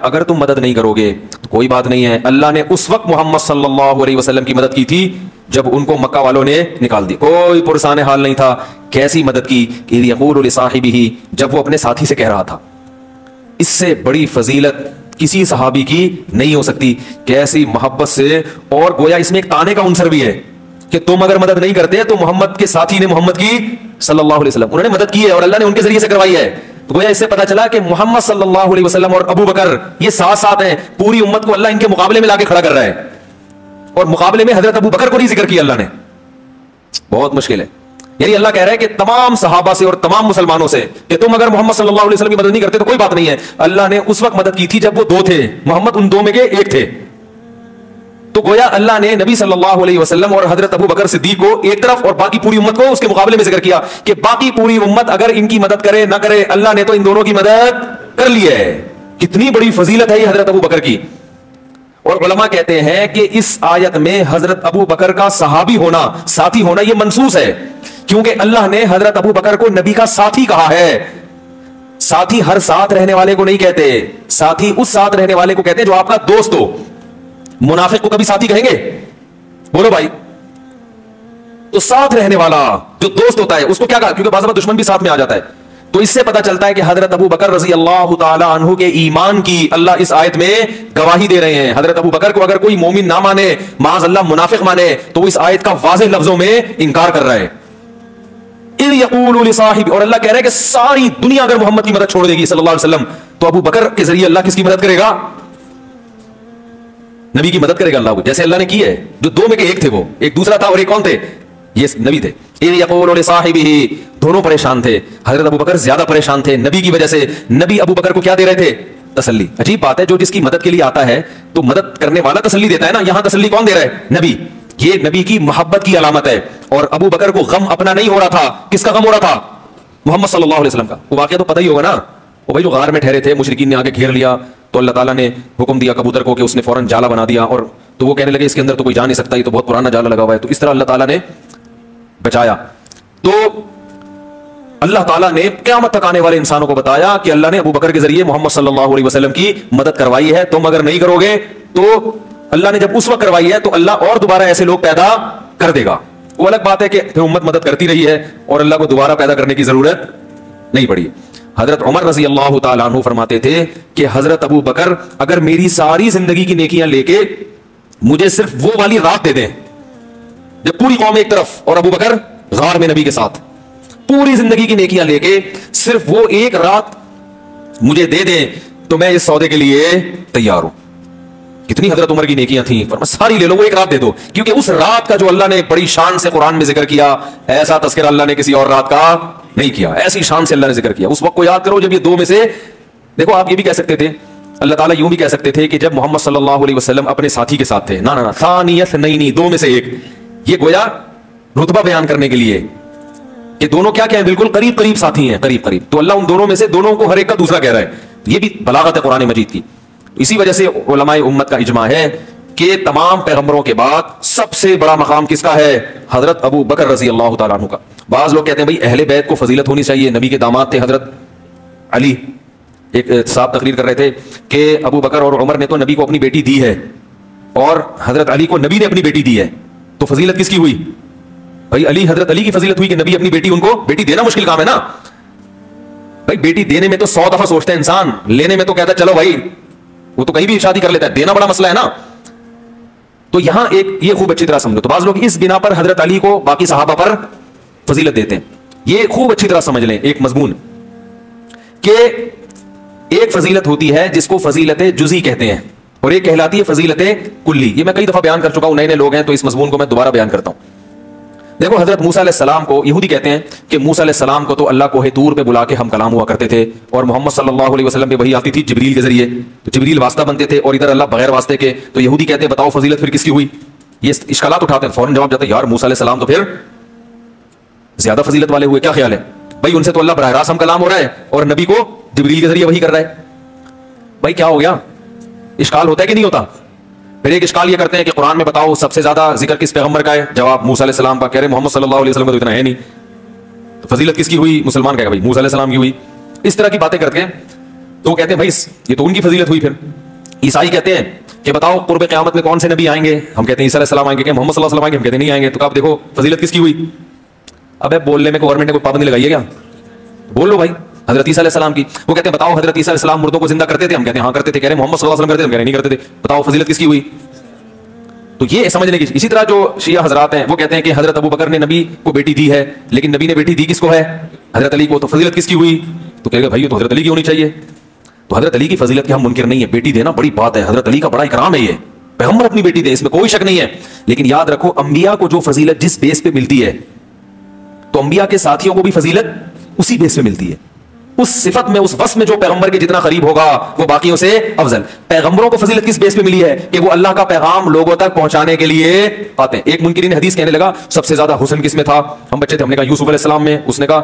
अगर तुम मदद नहीं करोगे तो कोई बात नहीं है, अल्लाह ने उस वक्त मोहम्मद सल्लल्लाहु अलैहि वसल्लम की मदद की थी जब उनको मक्का वालों ने निकाल दी, कोई पुरसान हाल नहीं था। कैसी मदद की कि यक़ूलु लिसाहिबिही, जब वो अपने साथी से कह रहा था। इससे बड़ी फजीलत किसी सहाबी की नहीं हो सकती। कैसी मोहब्बत से, और गोया इसमें एक ताने का उनसर भी है कि तुम अगर मदद नहीं करते तो मोहम्मद के साथी ने मोहम्मद की सल्लल्लाहु अलैहि वसल्लम, उन्होंने मदद की है और अल्लाह ने उनके जरिए से करवाई है। तो गोया इससे पता चला कि मोहम्मद सल्लल्लाहु अलैहि वसल्लम और अबू बकर ये साथ साथ हैं। पूरी उम्मत को अल्लाह इनके मुकाबले में लाके खड़ा कर रहा है, और मुकाबले में हजरत अबू बकर को नहीं जिक्र किया अल्लाह ने। बहुत मुश्किल है। यानी अल्लाह कह रहा है कि तमाम सहाबा से और तमाम मुसलमानों से कि तुम अगर मोहम्मद सल्लल्लाहु अलैहि वसल्लम की मदद नहीं करते तो कोई बात नहीं है। अल्लाह ने उस वक्त मदद की थी जब वो दो थे, मोहम्मद उन दो में के एक थे। तो गोया अल्लाह ने नबी सल्लल्लाहु अलैहि वसल्लम और हजरत अबू बकर सिद्दीक को एक तरफ और बाकी पूरी उम्मत को उसके मुकाबले में जिक्र किया कि बाकी पूरी उम्मत अगर इनकी मदद करे ना करे, अल्लाह ने तो इन दोनों की मदद कर ली है। कितनी बड़ी फजीलत है ये हजरत अबू बकर की। और उलमा कहते हैं कि इस आयत में हजरत अबू बकर का सहाबी होना, साथी होना, यह मनसूस है, क्योंकि अल्लाह ने हजरत अबू बकर को नबी का साथी कहा है। साथी हर साथ रहने वाले को नहीं कहते, साथी उस साथ रहने वाले को कहते हैं जो आपका दोस्त हो। मुनाफिक को कभी साथी कहेंगे? बोलो भाई। तो साथ रहने वाला जो दोस्त होता है उसको क्या कहा? क्योंकि बाज़ दुश्मन भी साथ में आ जाता है। तो इससे पता चलता है कि हजरत अबू बकर रजी अल्लाह ताला अन्हु के ईमान की अल्लाह इस आयत में गवाही दे रहे हैं। हजरत अबू बकर को अगर कोई मोमिन ना माने, माज़ अल्लाह मुनाफिक माने, तो वो इस आयत का वाज़ेह लफ्जों में इंकार कर रहा है। और अल्लाह कह रहा है कि सारी दुनिया अगर मोहम्मद की मदद छोड़ देगी सल्लल्लाहु अलैहि वसल्लम, तो अबू बकर के जरिए अल्लाह किसकी मदद करेगा? नबी की मदद करेगा अल्लाह को, जैसे अल्लाह ने की है। जो दो में के एक थे वो, एक दूसरा था और एक कौन थे? ये नबी थे। दोनों परेशान थे, हजरत अबू बकर ज्यादा परेशान थे नबी की वजह से। नबी अबू बकर को क्या दे रहे थे? तसल्ली। अजीब बात है, जो जिसकी मदद के लिए आता है तो मदद करने वाला तसल्ली देता है ना। यहां तसल्ली कौन दे रहा है? नबी। ये नबी की मोहब्बत की अलामत है। और अबू बकर को गम अपना नहीं हो रहा था, किसका गम हो रहा था? मोहम्मद सल्लल्लाहु अलैहि वसल्लम का। वो वाकया तो पता ही होगा ना, वो भाई जो गार में ठहरे थे, मुशरिकीन ने आके घेर लिया, तो अल्लाह ताला ने हुक्म दिया कबूतर को कि उसने फौरन जाला बना दिया, और तो वो कहने लगे इसके अंदर तो कोई जा नहीं सकता, ये तो बहुत पुराना जाला लगा हुआ है। तो इस तरह अल्लाह ताला ने बचाया। तो अल्लाह ताला ने क़यामत तक आने वाले इंसानों को बताया कि अल्लाह ने अबू बकर के जरिए मोहम्मद सल्लल्लाहु अलैहि वसल्लम की मदद करवाई है। तुम अगर नहीं करोगे तो अल्लाह ने जब उस वक्त करवाई है तो अल्लाह और दोबारा ऐसे लोग पैदा कर देगा। वो अलग बात है कि फिर उम्मत मदद करती रही है और अल्लाह को दोबारा पैदा करने की जरूरत नहीं पड़ी। हजरत उमर रजी अल्लाह ताला अन्हु फरमाते थे कि हजरत अबू बकर अगर मेरी सारी जिंदगी की नेकियां लेके मुझे सिर्फ वो वाली रात दे दें जब पूरी कौम एक तरफ और अबू बकर गार में नबी के साथ, पूरी जिंदगी की नेकियां लेके सिर्फ वो एक रात मुझे दे दें, तो मैं इस सौदे के लिए तैयार हूं। कितनी हजरत उमर की नेकियां थी, पर सारी ले लो, वो एक रात दे दो। क्योंकि उस रात का जो अल्लाह ने बड़ी शान से कुरान में जिक्र किया, ऐसा तस्करा अल्लाह ने किसी और रात का नहीं किया। ऐसी शान से अल्लाह ने जिक्र किया। उस वक्त को याद करो जब ये दो में से, देखो आप ये भी कह सकते थे, अल्लाह ताला यूं भी कह सकते थे कि जब मोहम्मद सल्लल्लाहु अलैहि वसल्लम अपने साथी के साथ थे, ना ना ना, थानियत नहीं, दो में से एक। ये गोया रुतबा बयान करने के लिए कि दोनों क्या क्या है, बिल्कुल करीब करीब साथी हैं, करीब करीब। तो अल्लाह उन दोनों में से दोनों को हर एक का दूसरा कह रहा है। ये भी बलागत है कुरान मजीद की। इसी वजह से उलमाए उम्मत का इजमा है कि तमाम पैगंबरों के बाद सबसे बड़ा मकाम किसका है? हजरत अबू बकर रजी अल्लाह ताला अन्हु का। बाज लोग कहते हैं भाई अहले बैत को फजीलत होनी चाहिए। नबी के दामाद थे हजरत अली, एक साहब तकरीर कर रहे थे कि अबू बकर और उमर ने तो नबी को अपनी बेटी दी है और हजरत अली को नबी ने अपनी बेटी दी है, तो फजीलत किसकी हुई? भाई अली, हजरत अली की फजीलत हुई कि नबी अपनी बेटी, उनको बेटी देना मुश्किल काम है ना भाई। बेटी देने में तो 100 दफा सोचता है इंसान, लेने में तो कहता है चलो भाई, वो तो कहीं भी शादी कर लेता है। देना बड़ा मसला है ना। तो यहां एक ये खूब अच्छी तरह समझो। तो बाज लोग इस बिना पर हजरत अली को बाकी सहाबा पर फजीलत देते हैं। ये खूब अच्छी तरह समझ लें एक मजमून कि एक फजीलत होती है जिसको फजीलत जुज़ी कहते हैं और एक कहलाती है फजीलत कुल्ली। ये मैं कई दफा बयान कर चुका हूं, नए नए लोग हैं तो इस मजमून को मैं दोबारा बयान करता हूं। देखो हजरत मूसा अलैहिस्सलाम को यहूदी कहते हैं कि मूसा अलैहिस्सलाम को तो अल्लाह कोहे तूर पे बुला के हम कलाम हुआ करते थे और मोहम्मद सल्लल्लाहु अलैहि वसल्लम पे वही आती थी जिब्रील के जरिए, तो जिब्रील वास्ता बनते थे और इधर अल्लाह बगैर वास्ते के। तो यहूदी कहते हैं बताओ फजीलत फिर किसकी हुई? ये इश्कालात उठाते हैं, फौरन जवाब जाता है यार मूसा अलैहिस्सलाम तो फिर ज्यादा फजीलत वाले हुए, क्या ख्याल है भाई? उनसे तो अल्लाह बराह रास्त हम कलाम हो रहा है और नबी को जिब्रील के जरिए वही कर रहा है। भाई क्या हो गया? इश्काल होता है कि नहीं होता? फिर एक इश्काल ये करते हैं कि कुरान में बताओ सबसे ज्यादा जिक्र किस पैगंबर का है? जवाब मूसा अलैहिस्सलाम का। कह रहे मोहम्मद सल्लल्लाहु अलैहि वसल्लम का तो इतना है नहीं, तो फजीलत किसकी हुई? मुसलमान कहेगा भाई मूसा अलैहिस्सलाम की हुई। इस तरह की बातें करते हैं। तो वो कहते हैं भाई ये तो उनकी फजीलत हुई। फिर ईसाई कहते हैं कि बताओ कुर्ब क़यामत में कौन से नबी आएंगे? हम कहते हैं ईसा अलैहिस्सलाम आएंगे। क्या मोहम्मद सल्लल्लाहु अलैहि वसल्लम आएंगे? हम कहते हैं नहीं आएंगे। तो आप देखो फजीलत किसकी हुई? अबे बोलने में गवर्नमेंट ने कोई पाबंदी लगाई है क्या? बोल लो भाई हजरत ईसा अलैहिस्सलाम की। वो कहते हैं बताओ हजरत ईसा अलैहिस्सलाम मुर्दों को जिंदा करते थे? हम कहते हैं हाँ करते थे। कह रहे मोहम्मद सल्लल्लाहु अलैहि वसल्लम करते थे? हम कह रहे नहीं करते थे। बताओ फजीलत किसकी हुई? तो ये समझने की। इसी तरह जो शिया हजरात हैं वो कहते हैं कि हजरत अबू बकर ने नबी को बेटी दी है, लेकिन नबी ने बेटी दी किसको है? हजरत अली को। तो फजीलत किसकी हुई? तो कहेगा भाई ये तो हजरत अली की होनी चाहिए। तो हजरत अली की फजीलत की हम मुनकिर नहीं है, बेटी देना बड़ी बात है, हजरत अली का बड़ा इकराम है, ये पैगंबर अपनी बेटी दे, इसमें कोई शक नहीं है। लेकिन याद रखो अंबिया को जो फजीलत जिस बेस पे मिलती है, तो अंबिया के साथियों को भी फजीलत उसी बेस पे मिलती है, उस सिफत में, उस वस्फ में जो पैगंबर के जितना करीब होगा वो बाकियों से अफजल। पैगंबरों को फजीलत किस बेस पे मिली है? कि वो अल्लाह का पैगाम लोगों तक पहुंचाने के लिए आते हैं। एक मुनकिरीन हदीस कहने लगा सबसे ज्यादा हुस्न किस में था? हम बच्चे थे, हमने कहा यूसुफ अलैहिस्सलाम में। उसने कहा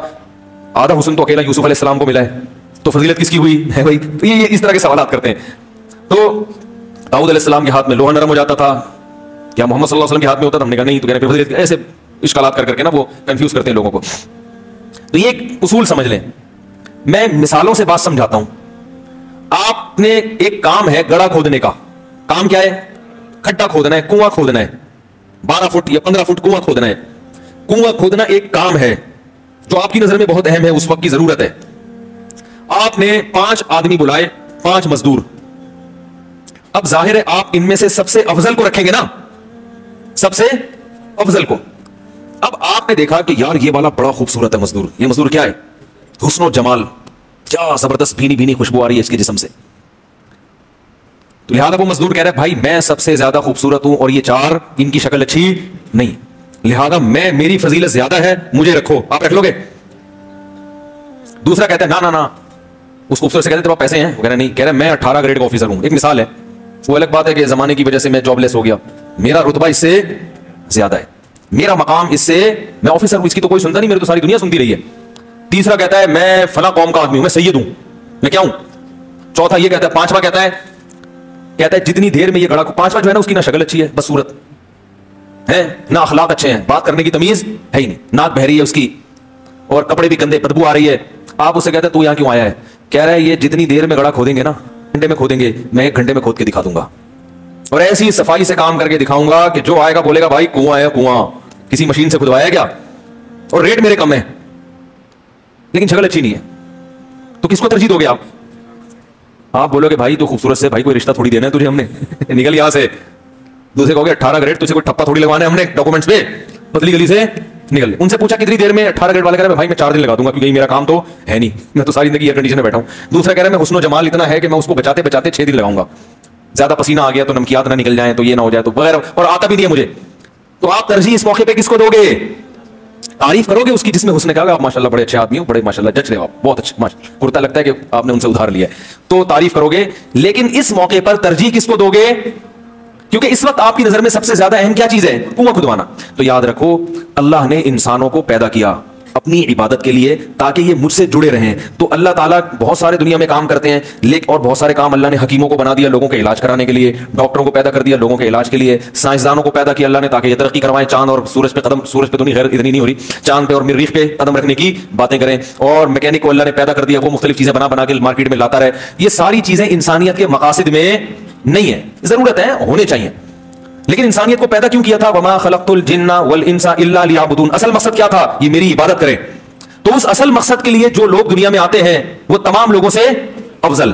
आधा हुस्न तो अकेला यूसुफ अलैहिस्सलाम को मिला है, तो फजीलत किसकी हुई है भाई? तो ये इस तरह के सवाल करते हैं। तो दाऊद अलैहिस्सलाम के हाथ में लोहा नरम हो जाता था, क्या मोहम्मद सल्लल्लाहु अलैहि वसल्लम के हाथ में होता था? हमने कहा नहीं। तो कहने फिर फजीलत ऐसे इश्कालात कर करके ना वो कंफ्यूज करते हैं लोगों को। तो ये एक उसूल समझ लें, मैं मिसालों से बात समझाता हूं। आपने एक काम है गड़ा खोदने का। काम क्या है? खड्डा खोदना है, कुआं खोदना है, 12 फुट या 15 फुट कुआं खोदना है। कुआं खोदना एक काम है जो आपकी नजर में बहुत अहम है, उस वक्त की जरूरत है। आपने 5 आदमी बुलाए, 5 मजदूर। अब जाहिर है आप इनमें से सबसे अफजल को रखेंगे ना, सबसे अफजल को। अब आपने देखा कि यार ये वाला बड़ा खूबसूरत है मजदूर। ये मजदूर क्या है? हुस्न और जमाल, क्या जबरदस्त भीनी भीनी खुशबू आ रही है इसके जिस्म से। तो लिहाजा वो मजदूर कह रहा है भाई मैं सबसे ज्यादा खूबसूरत हूं और ये 4 इनकी शक्ल अच्छी नहीं, लिहाजा मैं, मेरी फजीलत ज्यादा है, मुझे रखो। आप रख लोगे? दूसरा कहता है ना ना ना। उस खूबसूरत से कहते हैं पैसे हैं? वो कह रहा नहीं। कह रहा है मैं 18 ग्रेड का ऑफिसर हूं। एक मिसाल है, वो अलग बात है कि जमाने की वजह से मैं जॉबलेस हो गया, मेरा रुतबा इससे ज्यादा है, मेरा मकाम इससे, मैं ऑफिसर हूं, इसकी तो कोई सुनता नहीं, मेरी तो सारी दुनिया सुनती रही है। तीसरा कहता है मैं फला कौम का आदमी हूं, मैं सैयद हूं, मैं क्या हूं। चौथा ये कहता है, पांचवा कहता है जितनी देर में ये गड़ा, पांचवा जो है ना उसकी ना शक्ल अच्छी है, बस सूरत है, ना अखलाक अच्छे हैं, बात करने की तमीज है ही नहीं, नाक बहरी है उसकी और कपड़े भी गंदे, बदबू आ रही है। आप उससे कहते हैं तू यहां क्यों आया है? कह रहा है ये जितनी देर में गड़ा खोदेंगे ना, घंटे में खोदेंगे, मैं 1 घंटे में खोद के दिखा दूंगा और ऐसी सफाई से काम करके दिखाऊंगा कि जो आएगा बोलेगा भाई कुआं है कुआं, किसी मशीन से खुदवाया क्या, और रेट मेरे कम है, लेकिन शक्ल अच्छी नहीं है। तो किसको तरजीह दोगे आप? आप बोलोगे भाई तू खूबसूरत से, भाई कोई रिश्ता थोड़ी देना है तुझे हमने निकल यहां से। दूसरे कहोगे 18 ग्रेड, तुझे कोई ठप्पा थोड़ी लगवाना है हमने डॉक्यूमेंट्स पे, पतली गली से निकल। उनसे पूछा कितनी देर में? 18 ग्रेड वाले कह रहे भाई मैं 4 दिन लगा दूंगा क्योंकि मेरा काम तो है नहीं, मैं तो सारी जिंदगी एयर कंडीशन में बैठा हूं। दूसरा कह रहा है मैं हुस्न और जमाल इतना है कि मैं उसको बचाते बचाते 6 दिन लगाऊंगा, ज्यादा पसीना आ गया तो नमकियात ना निकल जाए, तो ये ना हो जाए, तो वगैरह, और आता भी नहीं है मुझे। तो आप तरजीह इस मौके पे किसको दोगे? तारीफ करोगे उसकी जिसमें हुस्न का, आप माशाल्लाह बड़े अच्छे आदमी हो, बड़े माशाल्लाह जच रहे हो आप, बहुत अच्छे, माशाल्लाह कुर्ता लगता है कि आपने उनसे उधार लिया है, तो तारीफ करोगे। लेकिन इस मौके पर तरजीह किसको दोगे? क्योंकि इस वक्त आपकी नजर में सबसे ज्यादा अहम क्या चीज है? कुआं खुदवाना। तो याद रखो अल्लाह ने इंसानों को पैदा किया अपनी इबादत के लिए ताकि ये मुझसे जुड़े रहें। तो अल्लाह ताला बहुत सारे दुनिया में काम करते हैं, लेकिन और बहुत सारे काम अल्लाह ने हकीमों को बना दिया लोगों के इलाज कराने के लिए, डॉक्टरों को पैदा कर दिया लोगों के इलाज के लिए, साइंसदानों को पैदा किया अल्लाह ने ताकि ये तरक्की करवाएं, चांद और सूरज पे कदम, सूरज पे तो नहीं खैर इतनी नहीं हो रही, चांद पे और मरीख पे कदम रखने की बातें करें, और मैकेनिक को अल्लाह ने पैदा कर दिया, वो मुख्तलिफ चीजें बना बना के मार्केट में लाता रहे। ये सारी चीजें इंसानियत के मकासद में नहीं है, जरूरत है, होने चाहिए, लेकिन इंसानियत को पैदा क्यों किया था? वमा खलक़तुल जिन्ना वल इंसा इल्ला लियअबुदून। असल मकसद क्या था? ये मेरी इबादत करें। तो उस असल मकसद के लिए जो लोग दुनिया में आते हैं वो तमाम लोगों से अफजल,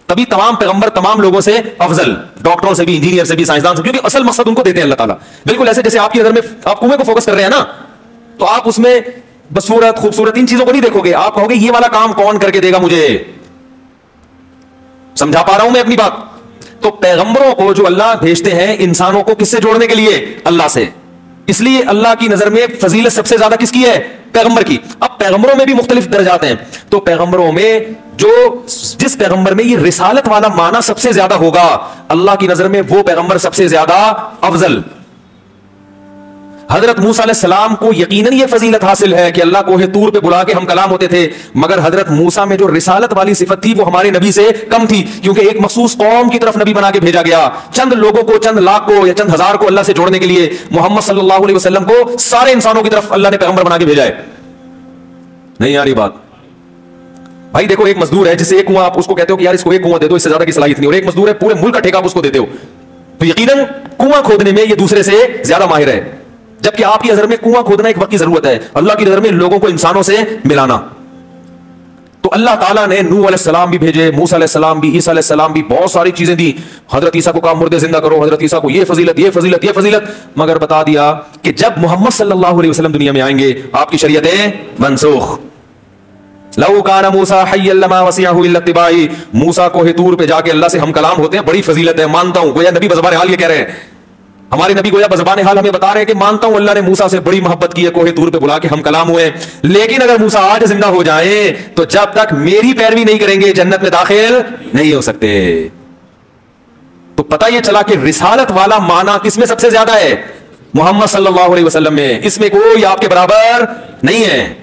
तभी तमाम पैगंबर तमाम लोगों से अफजल, डॉक्टरों से भी, इंजीनियर से भी, साइंसदान से, क्योंकि असल मकसद उनको देते हैं अल्लाह ताला। बिल्कुल ऐसे जैसे आपकी नजर में आप कुएं को फोकस कर रहे हैं ना, तो आप उसमें बसूरत, खूबसूरत, इन चीजों को नहीं देखोगे, आप कहोगे ये वाला काम कौन करके देगा मुझे। समझा पा रहा हूं मैं अपनी बात? तो पैगंबरों को जो अल्लाह भेजते हैं इंसानों को किससे जोड़ने के लिए? अल्लाह से। इसलिए अल्लाह की नजर में फजीलत सबसे ज्यादा किसकी है? पैगंबर की। अब पैगंबरों में भी मुख्तलिफ दर्जात हैं, तो पैगंबरों में जिस पैगंबर में ये रिसालत वाला माना सबसे ज्यादा होगा, अल्लाह की नजर में वो पैगंबर सबसे ज्यादा अफजल। हजरत मूसा अलैहिस्सलाम को यकीनन ये फजीलत हासिल है कि अल्लाह को तूर पे बुला के हम कलाम होते थे, मगर हजरत मूसा में जो रिसालत वाली सिफत थी वो हमारे नबी से कम थी, क्योंकि एक मखसूस कौम की तरफ नबी बना के भेजा गया, चंद लोगों को, चंद लाख को या चंद हजार को अल्लाह से जोड़ने के लिए। मोहम्मद सल्लल्लाहु अलैहि वसल्लम को सारे इंसानों की तरफ अल्लाह ने पैगंबर बना के भेजा है। नहीं यार ये बात, भाई देखो, एक मजदूर है जिससे एक कुआं, आप उसको कहते हो कि यार इसको एक कुआं दे दो, इससे ज्यादा की सलाहियत नहीं, और एक मजदूर है पूरे मुल्क का ठेका आप उसको देते हो, तो यकीनन कुआं खोदने में ये दूसरे से ज्यादा माहिर है। जबकि आपकी नजर में कुआं खोदना एक वक्त की जरूरत है, अल्लाह की नजर में लोगों को इंसानों से मिलाना। तो अल्लाह ताला ने नूह अलैहिस्सलाम भी भेजे, मूसा अलैहिस्सलाम भी, ईसा अलैहिस्सलाम भी, बहुत सारी चीजें दी। हजरत ईसा को कहा मुर्दे जिंदा करो, हजरत ईसा को ये फजीलत, ये फजीलत, ये फजीलत, मगर बता दिया कि जब मोहम्मद सल्लल्लाहु अलैहि वसल्लम दुनिया में आएंगे आपकी शरीयतें मनसूख। लौ काना मूसा हय्यन लमा वसिअहु इल्ला इत्तिबाई, मूसा को हितूर पे जाके अल्लाह से हम कलाम होते हैं, बड़ी फजीलत है, मानता हूं। गोया नबी बज़बान हाल ये कह रहे हैं, हमारे नबी गोया बज़बान हाल हमें बता रहे हैं कि मानता हूं अल्लाह ने मूसा से बड़ी मोहब्बत की है, कोहे तूर पे बुला के हम कलाम हुए, लेकिन अगर मूसा आज जिंदा हो जाए तो जब तक मेरी पैरवी नहीं करेंगे जन्नत में दाखिल नहीं हो सकते। तो पता यह चला कि रिसालत वाला माना किसमें सबसे ज्यादा है? मोहम्मद सल्लल्लाहु अलैहि वसल्लम में। इसमें कोई आपके बराबर नहीं है।